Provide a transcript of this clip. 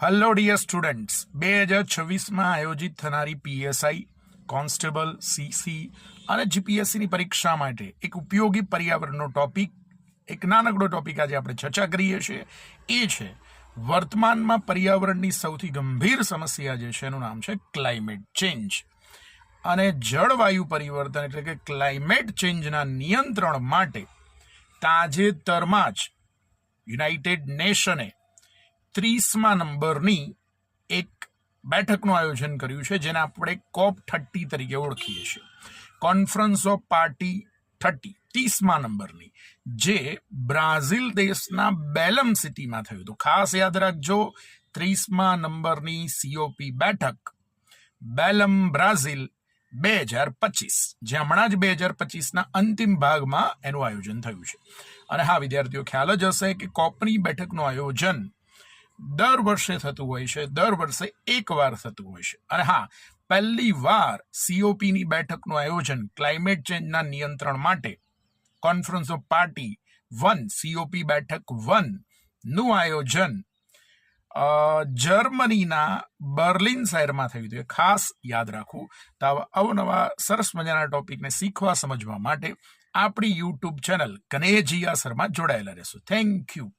Hello dear students, 2026માં આયોજિત થનારી PSI, constable, CC અને જીપીએસસીની પરીક્ષા માટે એક ઉપયોગી પર્યાવરણનો ટોપિક, એક નાનકડો ટોપિક આજે આપણે ચર્ચા કરીએ છીએ. એ છે વર્તમાનમાં પર્યાવરણની સૌથી ગંભીર સમસ્યા જે છે એનું નામ છે ક્લાઇમેટ ચેન્જ. અને જળવાયુ પરિવર્તન એટલે કે ક્લાઇમેટ ચેન્જના નિયંત્રણ માટે તાજેતરમાં જ યુનાઇટેડ નેશને 30મા નંબરની એક બેઠકનું આયોજન કર્યું છે, જેને આપણે COP30 તરીકે ઓળખીએ છીએ. કોન્ફરન્સ ઓફ પાર્ટી 30મા નંબરની, જે બ્રાઝિલ દેશના બેલમ સિટીમાં થયું હતું. ખાસ યાદ રાખજો, 30મા નંબરની COP બેઠક બેલમ, બ્રાઝિલ 2025, જે હમણાં જ 2025ના અંતિમ ભાગમાં એનું આયોજન થયું છે. અને હા વિદ્યાર્થીઓ, ખ્યાલ જ હશે કે કોપની બેઠકનું આયોજન દર વર્ષે થતું હોય છે, દર વર્ષે એકવાર થતું હોય છે. અને હા, પહેલી વાર COPની બેઠકનું આયોજન ક્લાઇમેટ ચેન્જના નિયંત્રણ માટે કોન્ફરન્સ ઓફ પાર્ટી 1 COP બેઠક 1 નું આયોજન જર્મનીના બર્લિન શહેરમાં થયું હતું. ખાસ યાદ રાખવું. તો આવા અવનવા સરસ મજાના ટોપિકને શીખવા સમજવા માટે આપણી YouTube ચેનલ કનેજીયા શર્મા જોડાયેલા રહેશો. Thank you.